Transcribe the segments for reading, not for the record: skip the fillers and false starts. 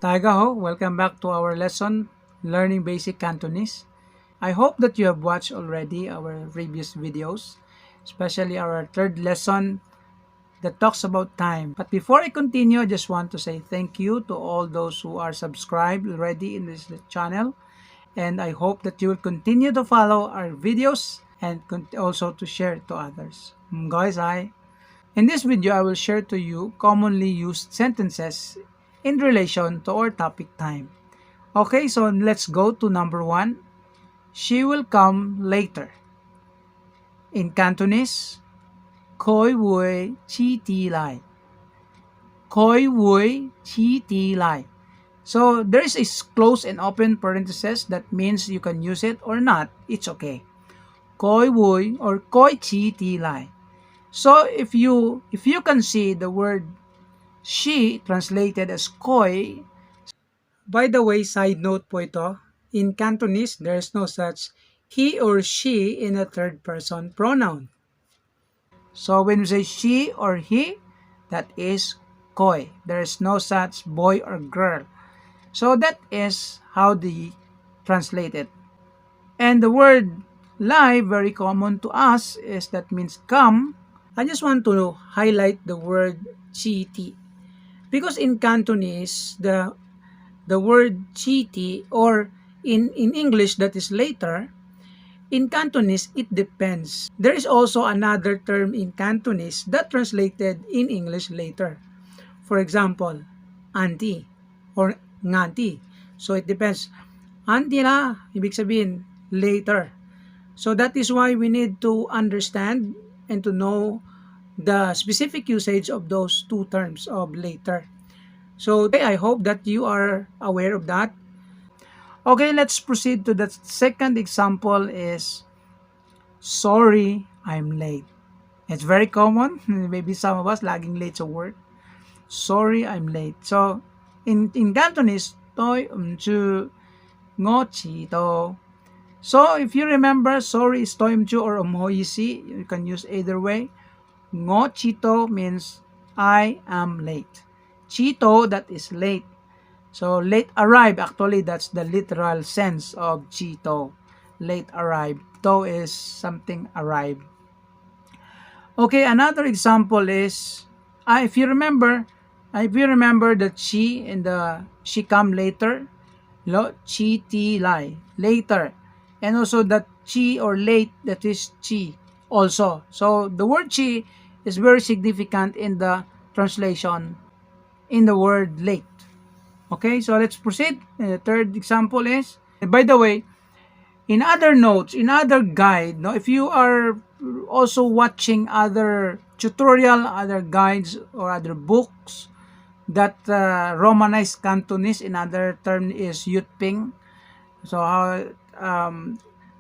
Ho, welcome back to our lesson, Learning Basic Cantonese. I hope that you have watched already our previous videos, especially our third lesson that talks about time. But before I continue, I just want to say thank you to all those who are subscribed already in this channel. And I hope that you will continue to follow our videos and also to share it to others. Guys, hi. In this video, I will share to you commonly used sentences in relation to our topic time. Okay, so let's go to number 1. She will come later. In Cantonese, Khoi Wui Chi Ti Lai. Khoi Wui Chi Ti Lai. So there is a close and open parenthesis that means you can use it or not. It's okay. Khoi Wui or Khoi Chi Ti Lai. So if you can see the word she translated as koi. By the way, side note po ito, in Cantonese, there is no such he or she in a third person pronoun. So when we say she or he, that is koi. There is no such boy or girl. So that is how they translate it. And the word lie, very common to us, is that means come. I just want to highlight the word chi ti. Because in Cantonese, the word chiti or in English that is later, in Cantonese, it depends. There is also another term in Cantonese that translated in English later. For example, auntie or nganti. So it depends. Auntie na, ibig sabihin, later. So that is why we need to understand and to know the specific usage of those two terms of later. So I hope that you are aware of that. Okay, let's proceed to the second example is sorry, I'm late. It's very common. Maybe some of us laging late sa work. Sorry, I'm late. So in Cantonese, tôi chu ngo chi to. So if you remember, sorry is tôi chu or umhoisi. You can use either way. Ngo chi to means I am late. Chito, that is late. So, late arrive, actually, that's the literal sense of chito. Late arrive. To is something arrive. Okay, another example is, if you remember that she in the she come later, chi ti lai, later. And also that chi or late, that is chi also. So, the word chi is very significant in the translation in the word late. Okay, so let's proceed. The third example is, by the way, in other notes, in other guide, no, if you are also watching other tutorial, other guides, or other books that Romanized Cantonese, in other term is Yutping. So how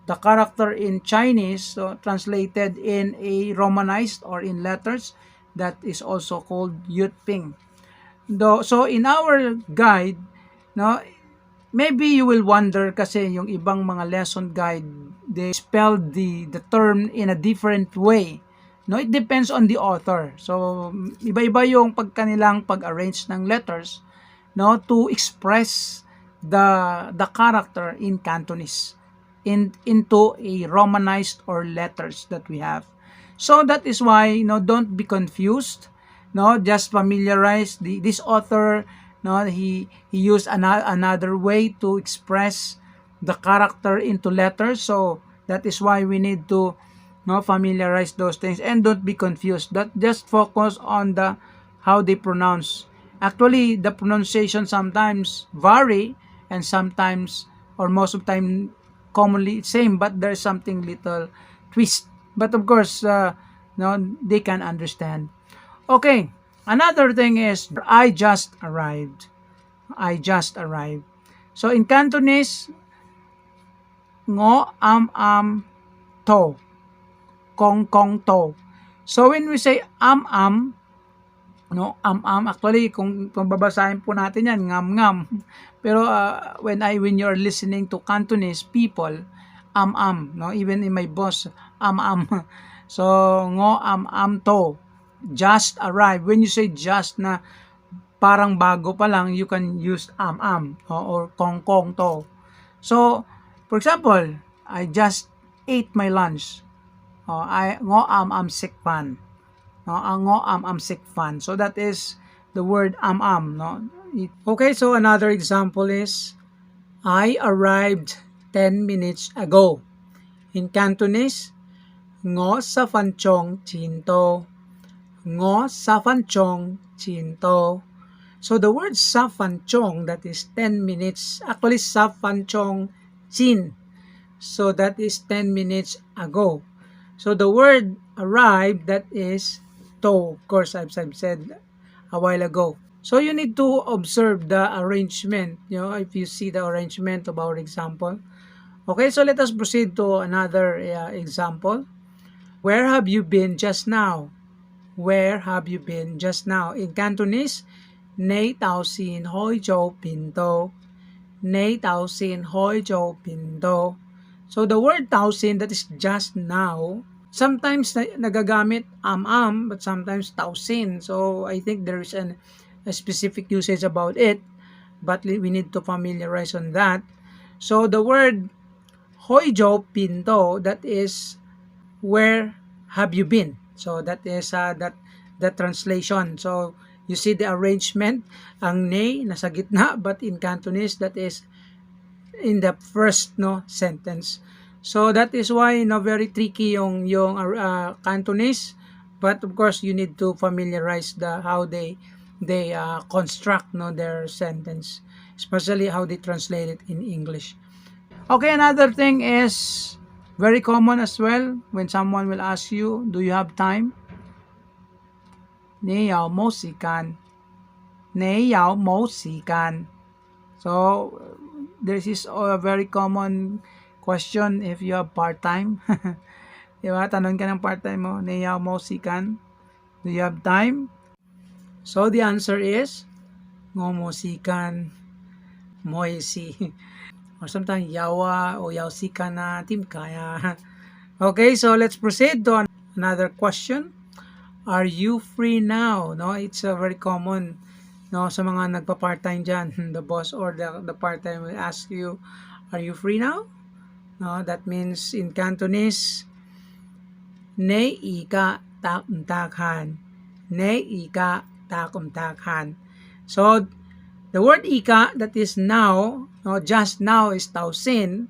the character in Chinese, so translated in a Romanized or in letters, that is also called Yutping. So in our guide, no, maybe you will wonder kasi yung ibang mga lesson guide, they spelled the term in a different way. No, it depends on the author. So iba-iba yung pagkanilang pag-arrange ng letters, no, to express the character in Cantonese into a Romanized or letters that we have. So that is why, don't be confused. No, just familiarize this author. No, he used another way to express the character into letters. So that is why we need to familiarize those things and don't be confused. That just focus on the how they pronounce. Actually, the pronunciation sometimes vary and sometimes or most of the time commonly same, but there's something little twist. But of course, they can understand. Okay, another thing is, I just arrived. I just arrived. So in Cantonese, ngo am to. Kong to. So when we say am, actually kung babasahin po natin yan, ngam. Pero when you're listening to Cantonese people, no, even in my boss, am. So ngo am to. Just arrived. When you say just na parang bago pa lang, you can use am or kong to. So, for example, I just ate my lunch. I ngo am sick fan. No, ngo am sick fan. So that is the word am, no. Okay, so another example is I arrived 10 minutes ago. In Cantonese, ngo sa fan chong chin to. Ngo sa fan chong chin to. So the word sa fan chong, that is 10 minutes, actually sa fan chong chin. So that is 10 minutes ago. So the word arrived, that is to. Of course, I've said a while ago. So you need to observe the arrangement. If you see the arrangement of our example. Okay, so let us proceed to another example. Where have you been just now? Where have you been just now? In Cantonese, Nei tao xin hoi zhou bin do. Nei tao xin hoi zhou bin do. So the word tao xin, that is just now, sometimes nagagamit am, but sometimes tao xin. So I think there is a specific usage about it, but we need to familiarize on that. So the word hoi zhou bin do, that is where have you been? So that is the translation. So you see the arrangement, ang nei nasa gitna, but in Cantonese that is in the first sentence. So that is why very tricky yung Cantonese, but of course you need to familiarize how they construct their sentence, especially how they translate it in English. Okay, another thing is very common as well when someone will ask you, do you have time? 你有冇時間? 你有冇時間? So this is a very common question if you have part-time. Diba? Tanong ka ng part-time mo, 你有冇時間? Do you have time? So the answer is, 我冇時間, 冇意思. Or sometimes, 有啊, o 有時間啊, 點解啊? Okay, so let's proceed to another question. Are you free now? No, it's a very common sa mga nagpa-part-time dyan. The boss or the part-time will ask you, are you free now? No, that means in Cantonese, 你而家得唔得閒? 你而家得唔得閒? So the word ika, that is now, just now is tao xin.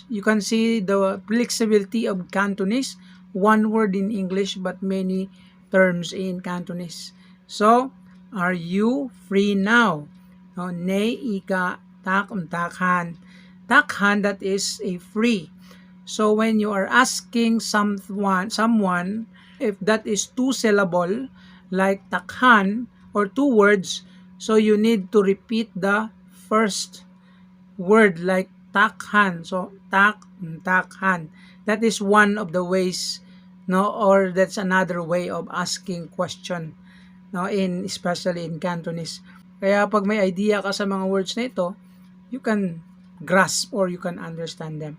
You can see the flexibility of Cantonese, one word in English but many terms in Cantonese. So, are you free now? Nei ika tak takhan. Takhan, that is a free. So when you are asking someone, if that is two syllable, like takhan or two words, so you need to repeat the first word like takhan. So takhan. That is one of the ways, or that's another way of asking question, especially in Cantonese. Kaya pag may idea ka sa mga words na ito, you can grasp or you can understand them.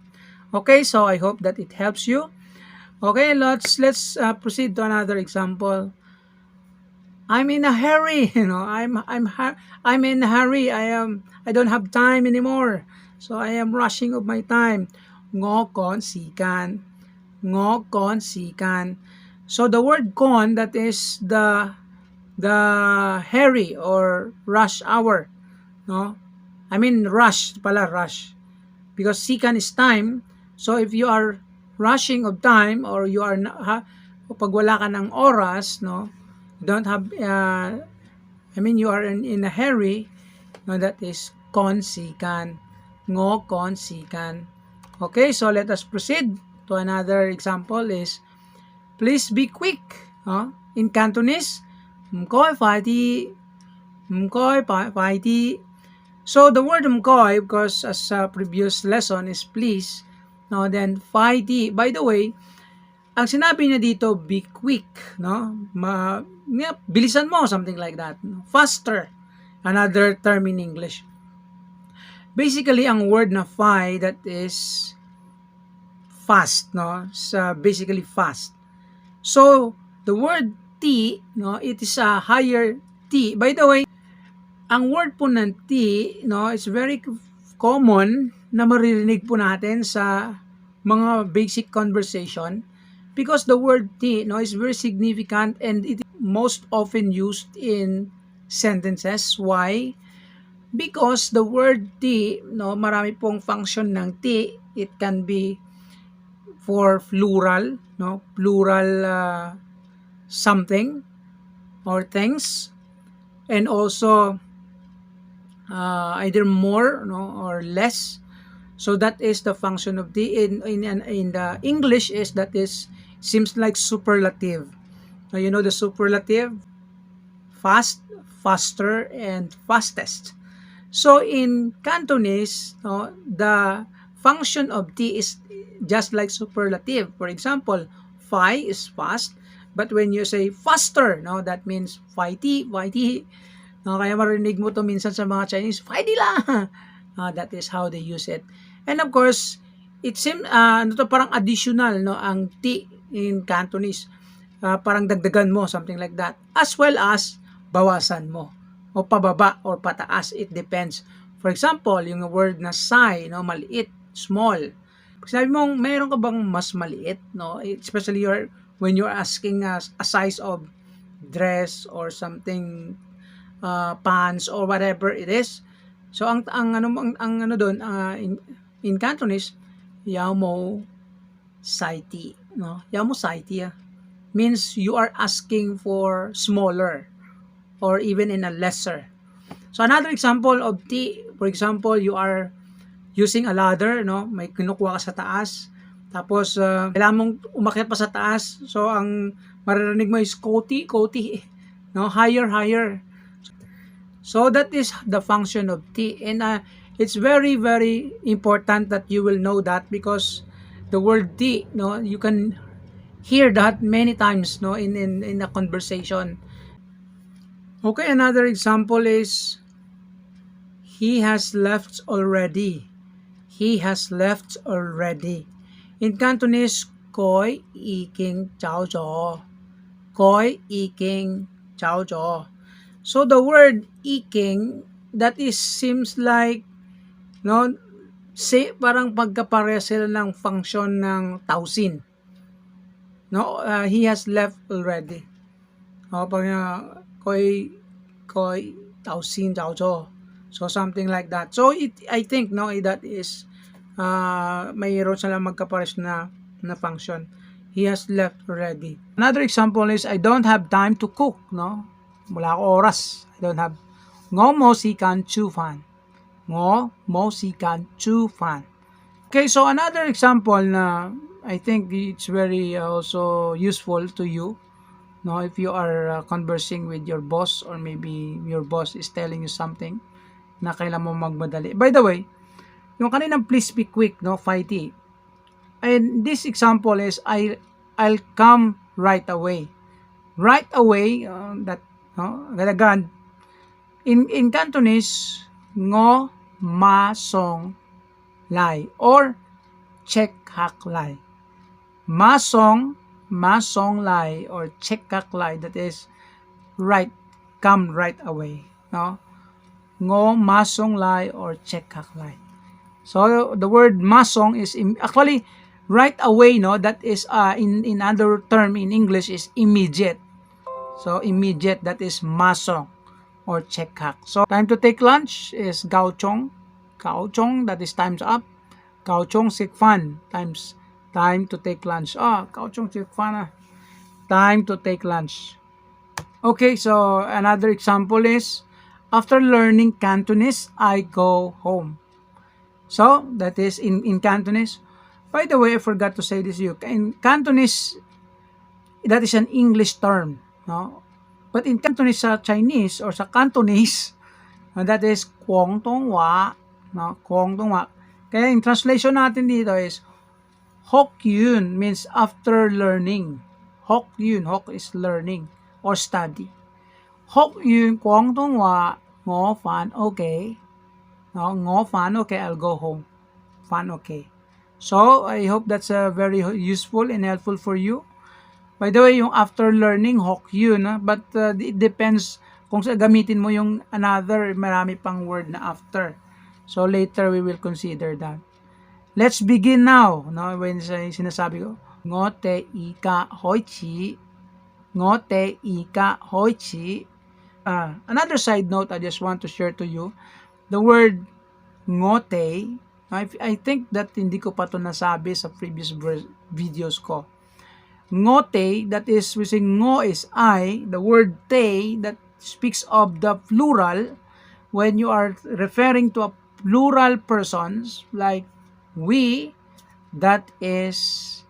Okay, so I hope that it helps you. Okay, let's proceed to another example. I'm in a hurry, I'm in a hurry. I don't have time anymore. So I am rushing of my time. Ngo kon sikan. Ngo kon sikan. So the word kon, that is the hurry or rush hour, I mean rush because sikan is time. So if you are rushing of time or you are pag wala ka ng oras, don't have you are in a hurry, that is kon sikan. Ngo kon sikan. Okay, so let us proceed to another example is, please be quick. In Cantonese, mkoy phải đi. Mkoy phải đi. So the word mkoy, because as a previous lesson is please, then phải đi. By the way, ang sinabi niya dito, be quick, bilisan mo, something like that. Faster, another term in English. Basically, ang word na fai, that is fast, basically fast. So the word T, it is a higher T. By the way, Ang word po ng tea, no, is very common na maririnig po natin sa mga basic conversation because the word tea, no, is very significant and it is most often used in sentences. Why? Because the word tea, no, marami pong function ng tea. It can be for plural, no, plural something or things, and also either more, no, or less. So that is the function of the in the English is that is seems like superlative. Now, you know the superlative, fast, faster, and fastest. So in Cantonese, no, the function of T is just like superlative. For example, Phi is fast, but when you say faster, no, that means Phi T, Phi T. No, kaya marinig mo to minsan sa mga Chinese, Phi T lang. That is how they use it. And of course, it seems ano to, parang additional, no, ang T in Cantonese. Parang dagdagan mo, something like that. As well as bawasan mo o pababa or pataas, it depends. For example, yung word na sai, no, maliit, small. Pag sabi mong mayroon ka bang mas maliit, no, especially when you're asking a size of dress or something, pants or whatever it is. So ang ano doon, in Cantonese, yao mo sai ti, no, yao mo sai ti, means you are asking for smaller or even in a lesser. So another example of T, for example, you are using a ladder, no? May kinukuha ka sa taas. Tapos kailangan mong umakyat pa sa taas. So ang maririnig mo is koti, koti, no? Higher, higher. So that is the function of T, and it's very very important that you will know that because the word T, no, you can hear that many times, no, in a conversation. Okay, another example is he has left already. He has left already. In Cantonese, koi iking chao jo. Koi iking chao jo. So the word iking, that is seems like, no, say parang pagkapareha sila ng function ng tausin. No, he has left already. Pag koi tausin chao cho. So something like that. So I think, no, that is mayroon sila magkapares na function. He has left already. Another example is I don't have time to cook, no? Wala ako oras. I don't have. Ngo mo si kan chu fan. Ngo mo si kan chu fan. Okay, so another example na I think it's very also useful to you, no, if you are conversing with your boss or maybe your boss is telling you something na kailangan mo magmadali. By the way, yung kaninang please be quick, no, fighty. And this example is I'll come right away. Right away, that, no, agad-agad. In Cantonese, ngo ma song lai or check hak lai. Ma song lai or check hak lai, that is right, come right away, no? Ngo masong lai or check hak lai. So the word masong is actually right away, no, that is in other term in English is immediate. So immediate, that is masong or check hak. So time to take lunch is gao chong. Gao chong, that is time's up. Gao chong sik fan, time to take lunch. Gao chong sik fan. Time to take lunch. Okay, so another example is after learning Cantonese, I go home. So that is in Cantonese. By the way, I forgot to say this to you. In Cantonese, that is an English term, no? But in Cantonese sa Chinese or sa Cantonese, that is Kwong Tong Wa, no? Kwong Tong Wa. Kaya in translation natin dito is Hok Yun means after learning. Hok Yun, Hok is learning or study. Hok Yun Kwong Tong Wa Ngo Fan okay. No, Ngo Fan okay, I'll go home. Fan okay. So I hope that's very useful and helpful for you. By the way, yung after learning, Hok Yun, but it depends kung gamitin mo yung another, marami pang word na after. So later we will consider that. Let's begin now. No, when sinasabi ko, ngote ika hoichi, ngote ika hoichi. Another side note I just want to share to you, the word ngote, I think that hindi ko pa to nasabi sa previous videos ko. Ngote, that is, we say ngo is I, the word te, that speaks of the plural, when you are referring to a plural persons, like we, that is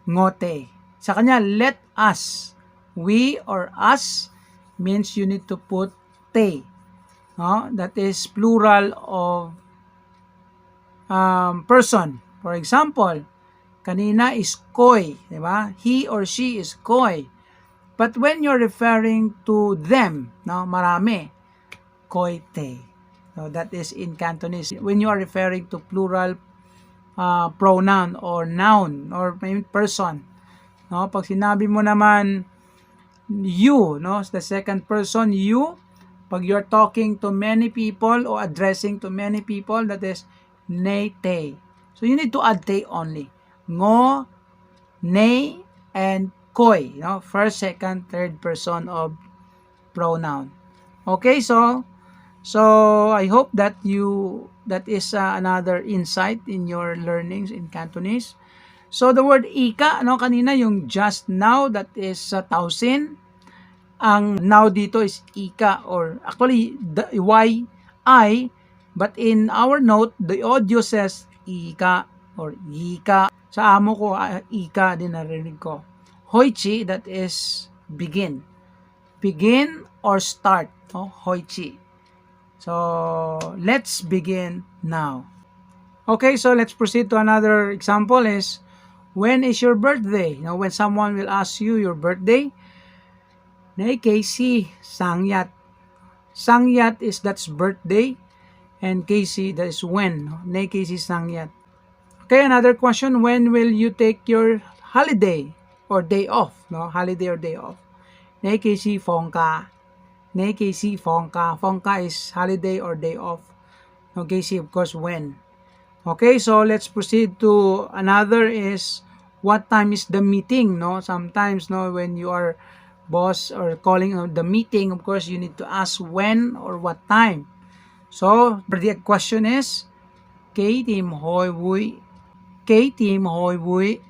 ngote. Sa kanya, let us. We or us means you need to put te. No? That is plural of person. For example, kanina is koy, di ba? He or she is koy. But when you're referring to them, no, marami, koy te. So that is in Cantonese. When you are referring to plural pronoun or noun or person, no, pag sinabi mo naman you, no, the second person you, pag you're talking to many people or addressing to many people, that is ne te. So you need to add te only. Ngo, ne, and koy, no, first, second, third person of pronoun. Okay, so I hope that that is another insight in your learnings in Cantonese. So the word ika, no, kanina yung just now, that is thousand. Ang now dito is ika, or actually the y I, but in our note the audio says ika or ika. Sa amo ko ika din narinig ko. Hoichi, that is begin. Begin or start, no? Hoichi. So let's begin now. Okay, so let's proceed to another example is, when is your birthday? Now, when someone will ask you your birthday, Nei Casey Sangyat. Sangyat is that's birthday, and Casey, that is when. Nei Casey Sangyat. Okay, another question, when will you take your holiday or day off? No, holiday or day off. Nei Casey Fongka. Nei Casey Fongka. Fongka is holiday or day off. No, Casey, of course, when. Okay, so let's proceed to another is, what time is the meeting? No, sometimes, no, when you are boss or calling the meeting, of course you need to ask when or what time. So the question is, K team hoi vui. K team hoi vui.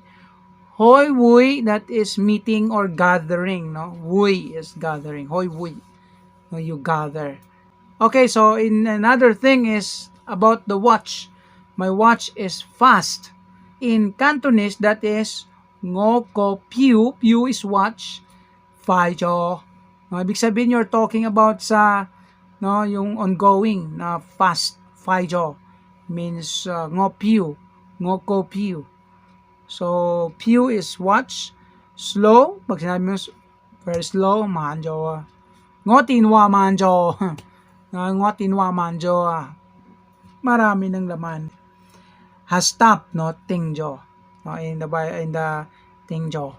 Hoi vui, that is meeting or gathering, no? Vui is gathering. Hoi vui. No, you gather. Okay, so in another thing is about the watch. My watch is fast. In Cantonese, that is ngo ko piu. Piu is watch. Faijo. No, ibig sabihin you're talking about sa, no, yung ongoing na fast. Faijo means ngo piu, ngo ko piu. So piu is watch. Slow, pag sinabi mo very slow, manjo. Ngo tinwa manjo. Ngo tinwa manjo. Marami ng laman. Has stop, no, tingjo. No, in the tingjo.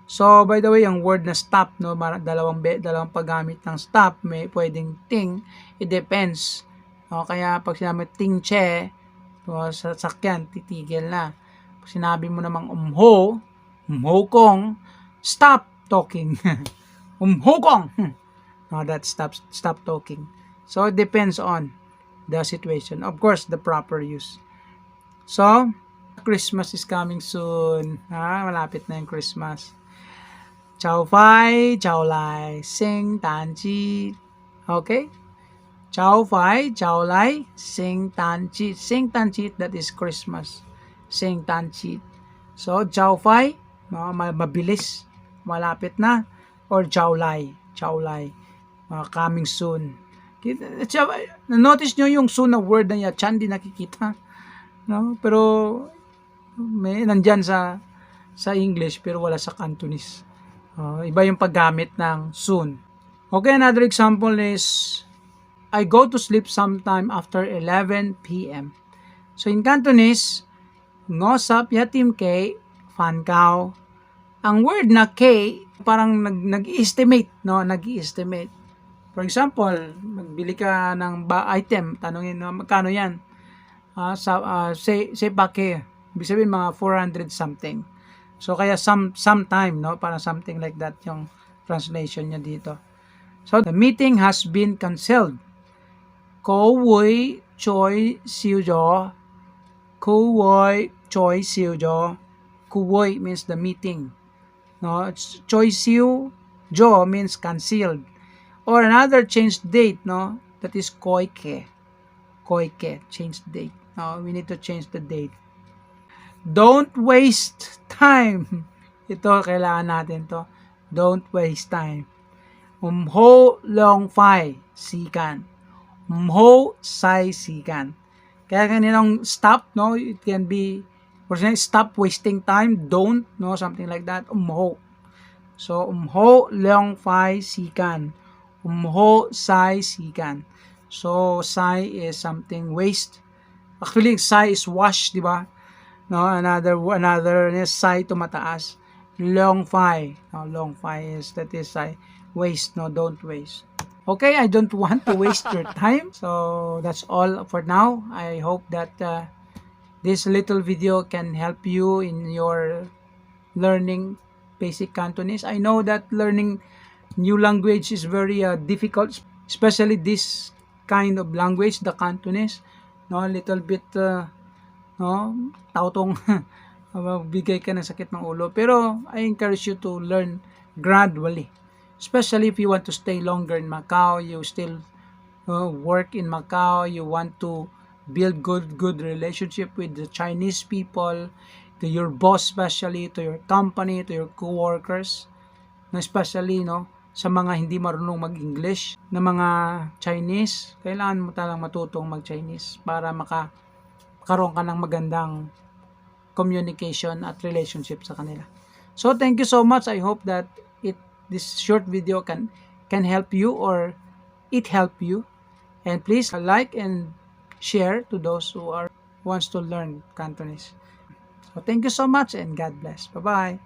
So, by the way, ang word na stop, no, dalawang paggamit ng stop, may pwedeng ting, it depends. No, kaya pag sinabi ting che, no, sa sakyan, titigil na. Pag sinabi mo namang umho kong, stop talking. Umho kong. No, that stop talking. So, it depends on the situation. Of course, the proper use. So, Christmas is coming soon. Malapit na yung Christmas. Chow Fai, Chow Lai, Sing Tan Chi. Okay? Chow Fai, Chow Lai, Sing Tan Chi. Sing Tan Chi, that is Christmas. Sing Tan Chi. So, Chow Fai, mabilis, malapit na. Or Chow Lai, coming soon. Notice nyo yung soon na word na yan, chan di nakikita. No? Pero, may nandyan sa English, pero wala sa Cantonese. Iba yung paggamit ng soon. Okay, another example is, I go to sleep sometime after 11 p.m. So in Cantonese, ngosap yatim kay fan kao. Ang word na kay, Parang nag-estimate, no? Nag-estimate. For example, magbili ka ng item, tanungin mo, magkano yan? Say pake, ibig sabihin mga 400 something. So, kaya sometime, no? Parang something like that yung translation niya dito. So, the meeting has been canceled. Ko Wei Choi Siu Jo. Ko Wei Choi Siu Jo. Ko Wei means the meeting. No, Choi Siu Jo means canceled. Or another changed date, no? That is Koike. Koike, changed date. No, we need to change the date. Don't waste time. Ito, kailangan natin to. Don't waste time. Ho long fai sikan. Ho sai sikan. Kaya kaninang stop, no? It can be, for example, stop wasting time. Don't, no? Something like that. Ho. So, ho long fai sikan. Ho sai sikan. So, sai is something waste. Actually, sai is wash, di ba? No, another is sai tumataas. Long fai. No, long fai is, that is sai. Waste, no, don't waste. Okay, I don't want to waste your time. So, that's all for now. I hope that this little video can help you in your learning basic Cantonese. I know that learning new language is very difficult, especially this kind of language, the Cantonese. No, a little bit no, tautong bigay ka ng sakit ng ulo. Pero I encourage you to learn gradually. Especially if you want to stay longer in Macau, you still work in Macau, you want to build good relationship with the Chinese people, to your boss especially, to your company, to your co-workers, especially no, sa mga hindi marunong mag-English na mga Chinese, kailangan mo talang matutong mag-Chinese para makaroon ka ng magandang communication at relationship sa kanila. So thank you so much. I hope that this short video can help you or it help you. And please like and share to those who wants to learn Cantonese. So thank you so much and God bless. Bye-bye.